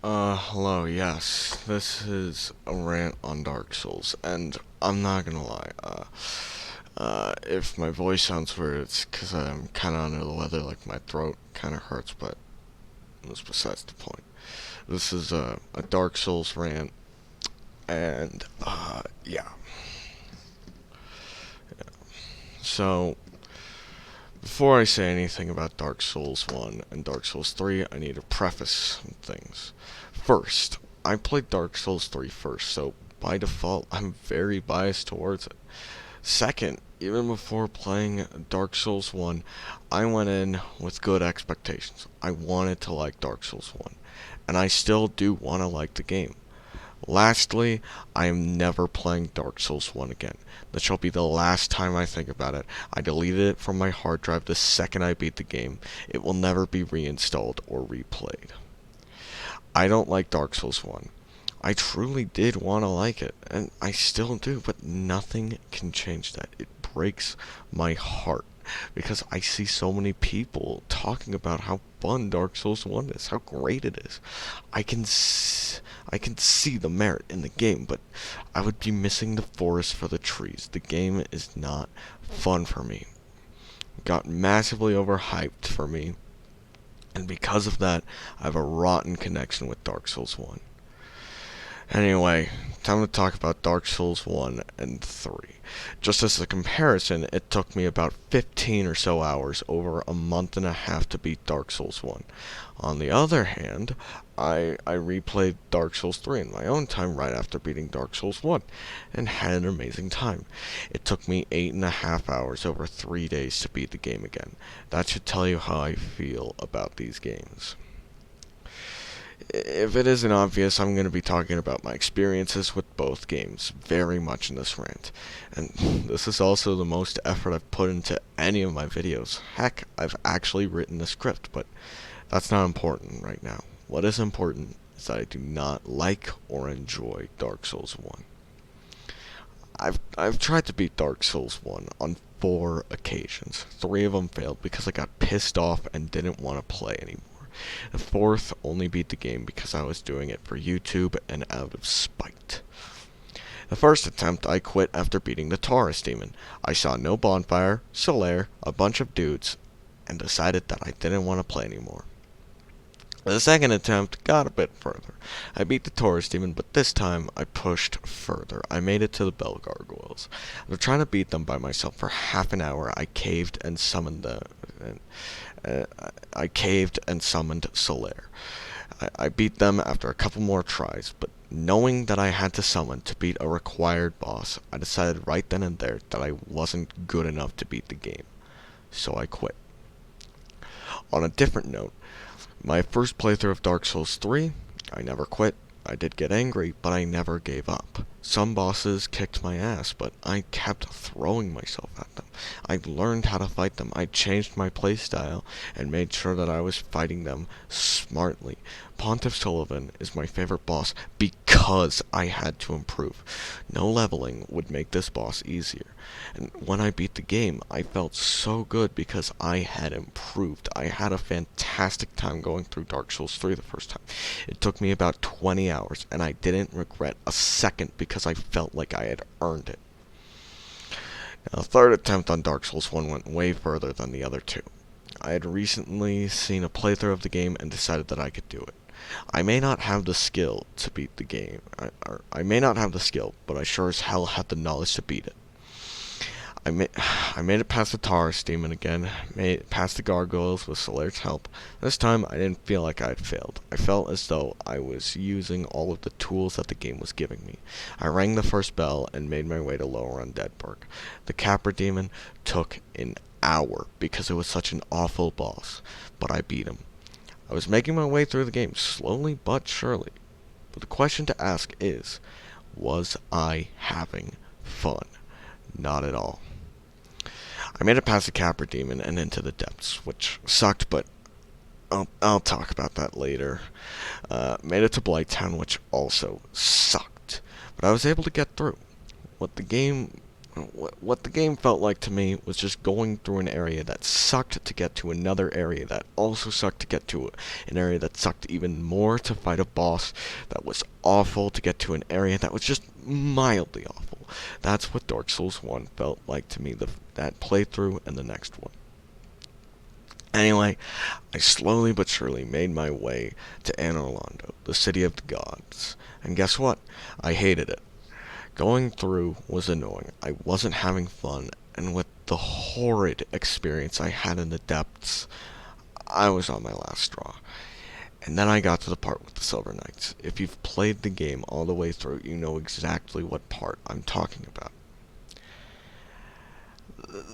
Hello, yes. This is a rant on Dark Souls, and I'm not gonna lie, if my voice sounds weird, it's because I'm kinda under the weather, like my throat kinda hurts, but that's besides the point. This is a Dark Souls rant, and, yeah. So, before I say anything about Dark Souls 1 and Dark Souls 3, I need to preface some things. First, I played Dark Souls 3 first, so by default, I'm very biased towards it. Second, even before playing Dark Souls 1, I went in with good expectations. I wanted to like Dark Souls 1, and I still do want to like the game. Lastly, I am never playing Dark Souls 1 again. That shall be the last time I think about it. I deleted it from my hard drive the second I beat the game. It will never be reinstalled or replayed. I don't like Dark Souls 1. I truly did want to like it, and I still do, but nothing can change that. It breaks my heart because I see so many people talking about how fun Dark Souls 1 is, how great it is. I can see the merit in the game, but I would be missing the forest for the trees. The game is not fun for me. It got massively overhyped for me, and because of that, I have a rotten connection with Dark Souls 1. Anyway, time to talk about Dark Souls 1 and 3. Just as a comparison, it took me about 15 or so hours, over a month and a half, to beat Dark Souls 1. On the other hand, I replayed Dark Souls 3 in my own time right after beating Dark Souls 1, and had an amazing time. It took me 8.5 hours over 3 days to beat the game again. That should tell you how I feel about these games. If it isn't obvious, I'm going to be talking about my experiences with both games very much in this rant. And this is also the most effort I've put into any of my videos. Heck, I've actually written a script, but that's not important right now. What is important is that I do not like or enjoy Dark Souls 1. I've tried to beat Dark Souls 1 on 4 occasions. 3 of them failed because I got pissed off and didn't want to play anymore. The fourth only beat the game because I was doing it for YouTube and out of spite. The first attempt, I quit after beating the Taurus demon. I saw no bonfire, Solaire, a bunch of dudes, and decided that I didn't want to play anymore. The second attempt got a bit further. I beat the Taurus demon, but this time I pushed further. I made it to the Bell Gargoyles. After trying to beat them by myself for half an hour, I caved and summoned Solaire. I beat them after a couple more tries, but knowing that I had to summon to beat a required boss, I decided right then and there that I wasn't good enough to beat the game. So I quit. On a different note, my first playthrough of Dark Souls 3, I never quit. I did get angry, but I never gave up. Some bosses kicked my ass, but I kept throwing myself at them. I learned how to fight them. I changed my playstyle and made sure that I was fighting them smartly. Pontiff Sullivan is my favorite boss because I had to improve. No leveling would make this boss easier. And when I beat the game, I felt so good because I had improved. I had a fantastic time going through Dark Souls 3 the first time. It took me about 20 hours, and I didn't regret a second because I felt like I had earned it. Now, the third attempt on Dark Souls 1 went way further than the other two. I had recently seen a playthrough of the game and decided that I could do it. I may not have the skill to beat the game. I may not have the skill, but I sure as hell had the knowledge to beat it. I made it past the Taurus demon again, made it past the gargoyles with Solaire's help. This time, I didn't feel like I had failed. I felt as though I was using all of the tools that the game was giving me. I rang the first bell and made my way to Lower Undeadburg. The Capra demon took an hour because it was such an awful boss, but I beat him. I was making my way through the game, slowly but surely. But the question to ask is, was I having fun? Not at all. I made it past the Capra demon and into the depths, which sucked, but I'll talk about that later. Made it to Blighttown, which also sucked, but I was able to get through. What the game What the game felt like to me was just going through an area that sucked to get to another area that also sucked to get to an area that sucked even more to fight a boss that was awful to get to an area that was just mildly awful. That's what Dark Souls 1 felt like to me, that playthrough and the next one. Anyway, I slowly but surely made my way to Anor Londo, the city of the gods. And guess what? I hated it. Going through was annoying. I wasn't having fun, and with the horrid experience I had in the depths, I was on my last straw. And then I got to the part with the Silver Knights. If you've played the game all the way through, you know exactly what part I'm talking about.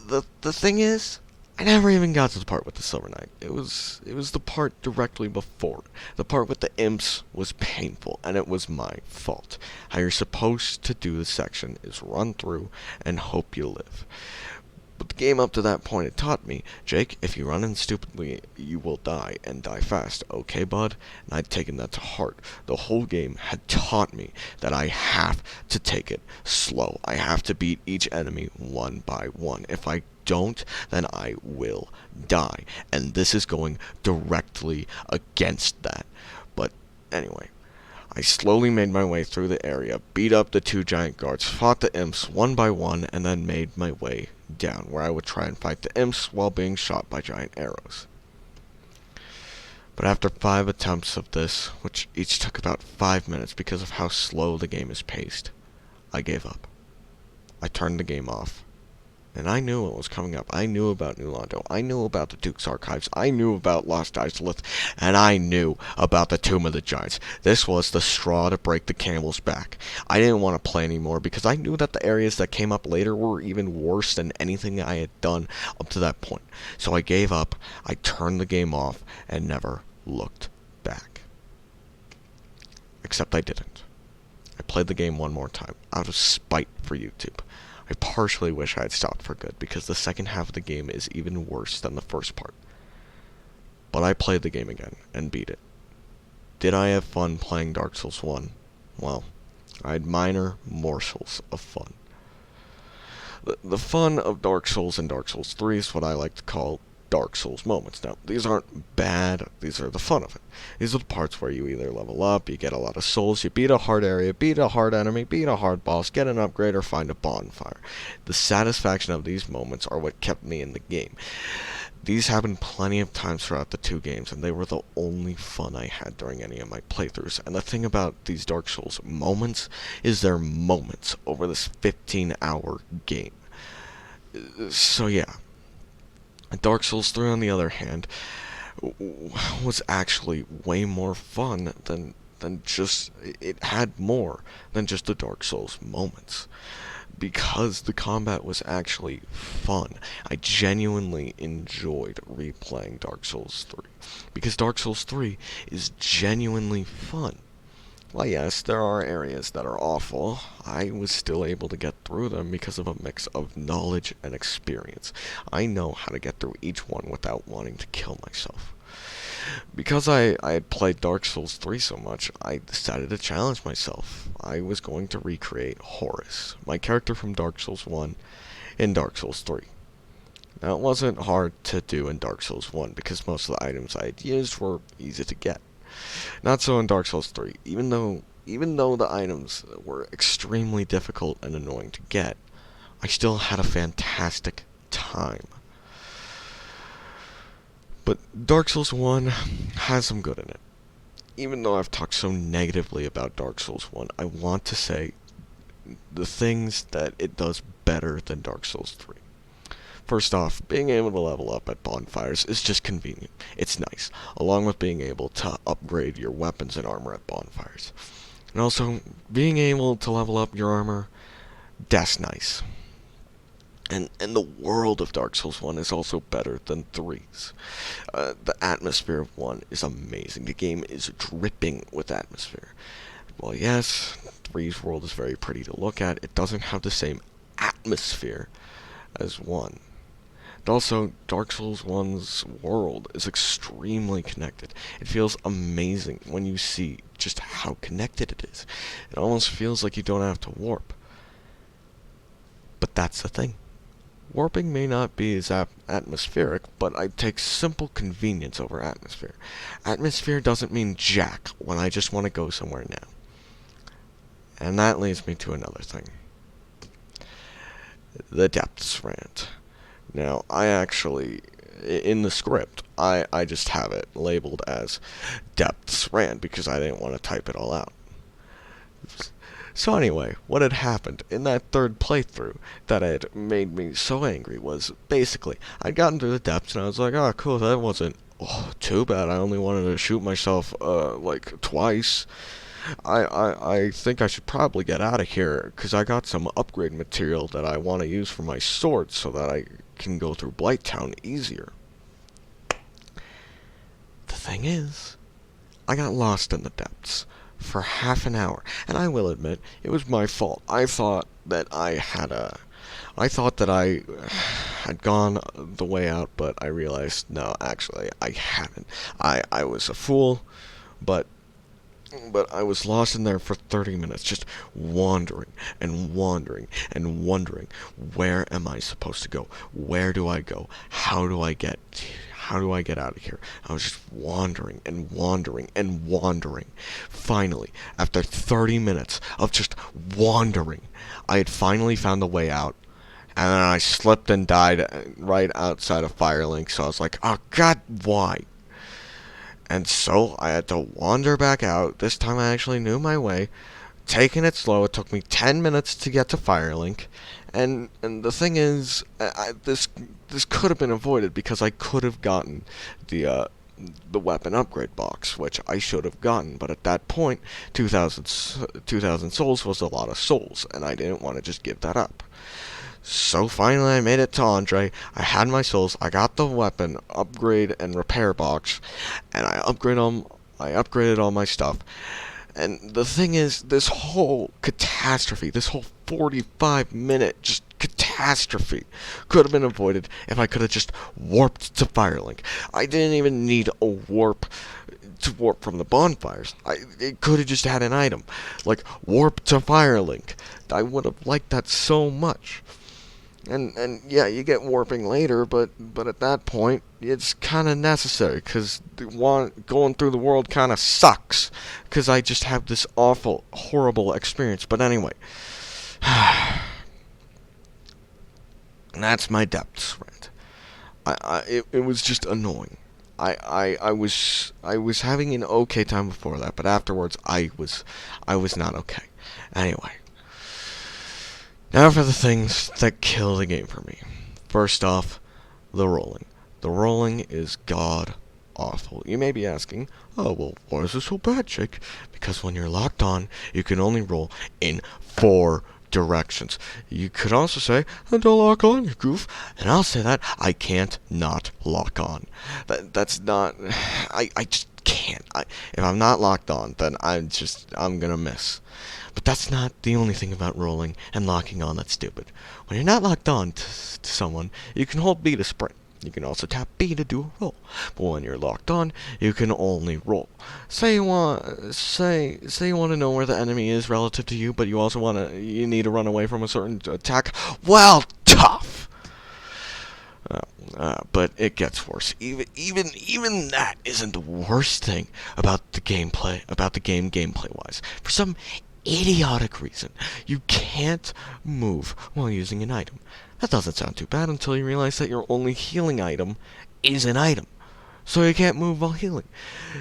The thing is, I never even got to the part with the Silver Knight. It was the part directly before. The part with the imps was painful, and it was my fault. How you're supposed to do the section is run through and hope you live. But the game up to that point had taught me, Jake, if you run in stupidly, you will die, and die fast. Okay, bud? And I'd taken that to heart. The whole game had taught me that I have to take it slow. I have to beat each enemy one by one. If I don't, then I will die. And this is going directly against that. But anyway, I slowly made my way through the area, beat up the two giant guards, fought the imps one by one, and then made my way down, where I would try and fight the imps while being shot by giant arrows. But after 5 attempts of this, which each took about 5 minutes because of how slow the game is paced, I gave up. I turned the game off. And I knew what was coming up. I knew about New Londo. I knew about the Duke's Archives. I knew about Lost Izalith. And I knew about the Tomb of the Giants. This was the straw to break the camel's back. I didn't want to play anymore because I knew that the areas that came up later were even worse than anything I had done up to that point. So I gave up. I turned the game off and never looked back. Except I didn't. I played the game one more time, out of spite for YouTube. I partially wish I had stopped for good, because the second half of the game is even worse than the first part. But I played the game again, and beat it. Did I have fun playing Dark Souls 1? Well, I had minor morsels of fun. The fun of Dark Souls and Dark Souls 3 is what I like to call Dark Souls moments. Now, these aren't bad, these are the fun of it. These are the parts where you either level up, you get a lot of souls, you beat a hard area, beat a hard enemy, beat a hard boss, get an upgrade, or find a bonfire. The satisfaction of these moments are what kept me in the game. These happened plenty of times throughout the two games, and they were the only fun I had during any of my playthroughs. And the thing about these Dark Souls moments is they're moments over this 15-hour game. So yeah. Dark Souls 3, on the other hand, was actually way more fun than just... It had more than just the Dark Souls moments. Because the combat was actually fun. I genuinely enjoyed replaying Dark Souls 3. Because Dark Souls 3 is genuinely fun. Well, yes, there are areas that are awful. I was still able to get through them because of a mix of knowledge and experience. I know how to get through each one without wanting to kill myself. Because I had played Dark Souls 3 so much, I decided to challenge myself. I was going to recreate Horus, my character from Dark Souls 1, in Dark Souls 3. Now, it wasn't hard to do in Dark Souls 1 because most of the items I had used were easy to get. Not so in Dark Souls 3. Even though the items were extremely difficult and annoying to get, I still had a fantastic time. But Dark Souls 1 has some good in it. Even though I've talked so negatively about Dark Souls 1, I want to say the things that it does better than Dark Souls 3. First off, being able to level up at bonfires is just convenient. It's nice, along with being able to upgrade your weapons and armor at bonfires. And also, being able to level up your armor, that's nice. And the world of Dark Souls 1 is also better than 3's. The atmosphere of 1 is amazing. The game is dripping with atmosphere. Well, yes, 3's world is very pretty to look at. It doesn't have the same atmosphere as 1. And also, Dark Souls 1's world is extremely connected. It feels amazing when you see just how connected it is. It almost feels like you don't have to warp. But that's the thing. Warping may not be as atmospheric, but I take simple convenience over atmosphere. Atmosphere doesn't mean jack when I just want to go somewhere now. And that leads me to another thing. The depths rant. Now, I actually, in the script, I just have it labeled as depths rant because I didn't want to type it all out. So anyway, what had happened in that third playthrough that had made me so angry was basically I'd gotten through the depths and I was like, oh cool, that wasn't too bad. I only wanted to shoot myself like twice. I think I should probably get out of here because I got some upgrade material that I want to use for my sword so that I can go through Blighttown easier. The thing is, I got lost in the depths for half an hour, and I will admit it was my fault. I thought that I had gone the way out, but I realized no, actually I hadn't. I was a fool, but I was lost in there for 30 minutes, just wandering and wandering and wondering, where am I supposed to go? Where do I go? How do I get out of here? I was just wandering and wandering and wandering. Finally, after 30 minutes of just wandering, I had finally found the way out. And then I slipped and died right outside of Firelink, so I was like, oh god, why? And so I had to wander back out. This time I actually knew my way. Taking it slow, it took me 10 minutes to get to Firelink. And the thing is, this could have been avoided because I could have gotten the weapon upgrade box, which I should have gotten. But at that point, 2,000 souls was a lot of souls, and I didn't want to just give that up. So finally I made it to Andre. I had my souls, I got the weapon upgrade and repair box, and I upgraded all my stuff. And the thing is, this whole catastrophe, this whole 45-minute just catastrophe could have been avoided if I could have just warped to Firelink. I didn't even need a warp to warp from the bonfires. It could have just had an item, like warp to Firelink. I would have liked that so much. And yeah, you get warping later, but at that point, it's kind of necessary, because going through the world kind of sucks, because I just have this awful, horrible experience. But anyway, that's my depths rant. It was just annoying. I was having an okay time before that, but afterwards, I was not okay. Anyway. Now for the things that kill the game for me. First off, the rolling. The rolling is god awful. You may be asking, oh, well, why is this so bad, Jake? Because when you're locked on, you can only roll in 4 directions. You could also say, don't lock on, you goof. And I'll say that, I can't not lock on. That's not, I just can't. If I'm not locked on, then I'm gonna miss. But that's not the only thing about rolling and locking on that's stupid. When you're not locked on to someone, you can hold B to sprint. You can also tap B to do a roll. But when you're locked on, you can only roll. Say you want to know where the enemy is relative to you, but you need to run away from a certain attack. Well, tough. But it gets worse. Even that isn't the worst thing about the game gameplay-wise. For some idiotic reason, you can't move while using an item. That doesn't sound too bad until you realize that your only healing item is an item. So you can't move while healing.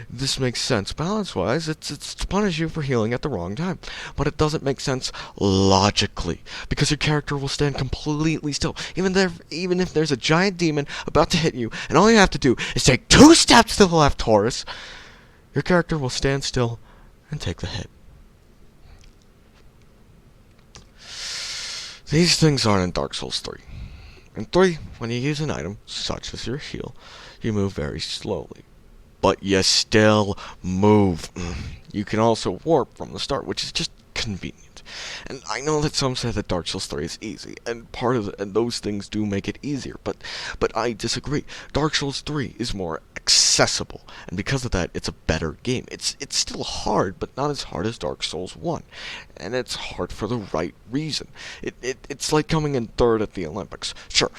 This makes sense balance-wise. It's to punish you for healing at the wrong time. But it doesn't make sense logically, because your character will stand completely still. Even if there's a giant demon about to hit you, and all you have to do is take 2 steps to the left, Taurus, your character will stand still and take the hit. These things aren't in Dark Souls 3. In 3, when you use an item, such as your heal, you move very slowly. But you still move. You can also warp from the start, which is just convenient. And I know that some say that Dark Souls 3 is easy, and part of and those things do make it easier, but I disagree. Dark Souls 3 is more accessible, and because of that, it's a better game. It's still hard, but not as hard as Dark Souls 1, and it's hard for the right reason. It's like coming in third at the Olympics. Sure,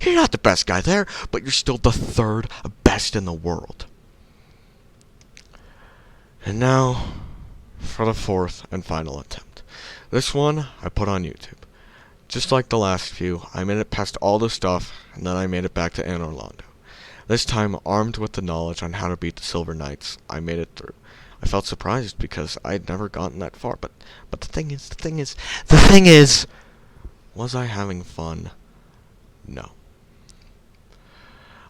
you're not the best guy there, but you're still the third best in the world. And now, for the fourth and final attempt. This one I put on YouTube. Just like the last few, I made it past all the stuff, and then I made it back to Anne Orlando. This time, armed with the knowledge on how to beat the Silver Knights, I made it through. I felt surprised because I had never gotten that far, but the thing is, was I having fun? No.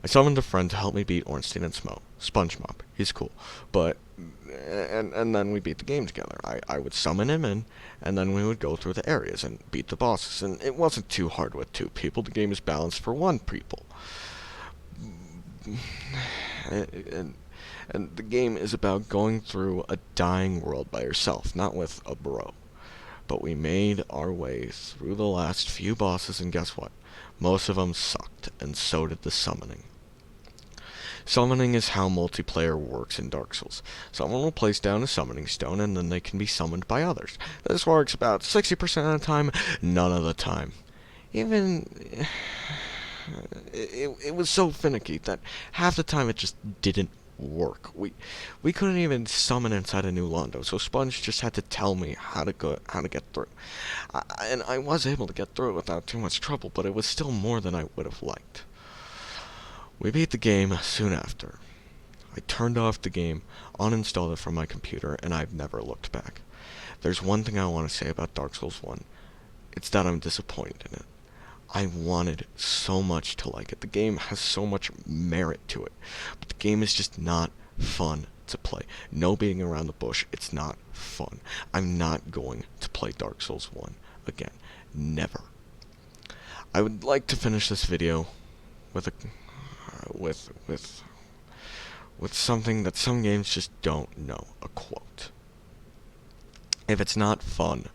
I summoned a friend to help me beat Ornstein and SpongeBob. He's cool. But, and then we beat the game together. I would summon him in, and then we would go through the areas and beat the bosses. And it wasn't too hard with 2 people. The game is balanced for 1 people. And the game is about going through a dying world by yourself, not with a bro. But we made our way through the last few bosses, and guess what? Most of them sucked, and so did the summoning. Summoning is how multiplayer works in Dark Souls. Someone will place down a summoning stone, and then they can be summoned by others. This works about 60% of the time, none of the time. Even... It was so finicky that half the time it just didn't work. We couldn't even summon inside a new Londo, so Sponge just had to tell me how to get through. And I was able to get through it without too much trouble, but it was still more than I would have liked. We beat the game soon after. I turned off the game, uninstalled it from my computer, and I've never looked back. There's one thing I want to say about Dark Souls 1. It's that I'm disappointed in it. I wanted so much to like it. The game has so much merit to it. But the game is just not fun to play. No beating around the bush. It's not fun. I'm not going to play Dark Souls 1 again. Never. I would like to finish this video with a with something that some games just don't know. A quote. If it's not fun,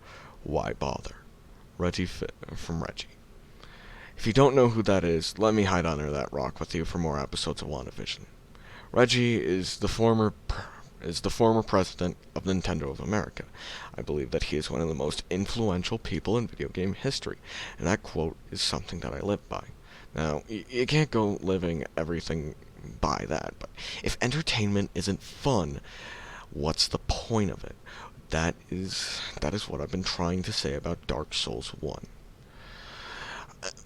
why bother? Reggie from Reggie. If you don't know who that is, let me hide under that rock with you for more episodes of WandaVision. Reggie is the former president of Nintendo of America. I believe that he is one of the most influential people in video game history, and that quote is something that I live by. Now, you can't go living everything by that, but if entertainment isn't fun, what's the point of it? That is what I've been trying to say about Dark Souls 1.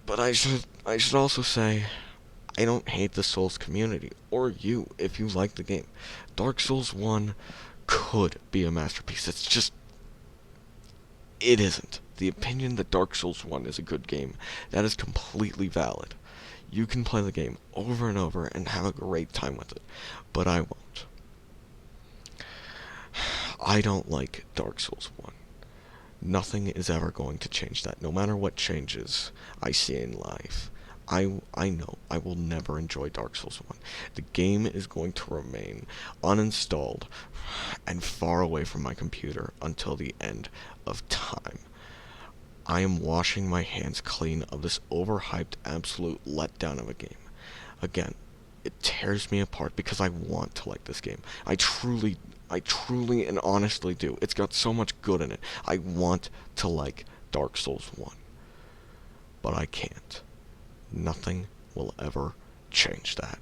But I should also say, I don't hate the Souls community, or you, if you like the game. Dark Souls 1 could be a masterpiece. It's just... it isn't. The opinion that Dark Souls 1 is a good game, that is completely valid. You can play the game over and over and have a great time with it, but I won't. I don't like Dark Souls 1. Nothing is ever going to change that. No matter what changes I see in life, I know I will never enjoy Dark Souls 1. The game is going to remain uninstalled and far away from my computer until the end of time. I am washing my hands clean of this overhyped absolute letdown of a game. Again, it tears me apart because I want to like this game. I truly and honestly do. It's got so much good in it. I want to like Dark Souls 1. But I can't. Nothing will ever change that.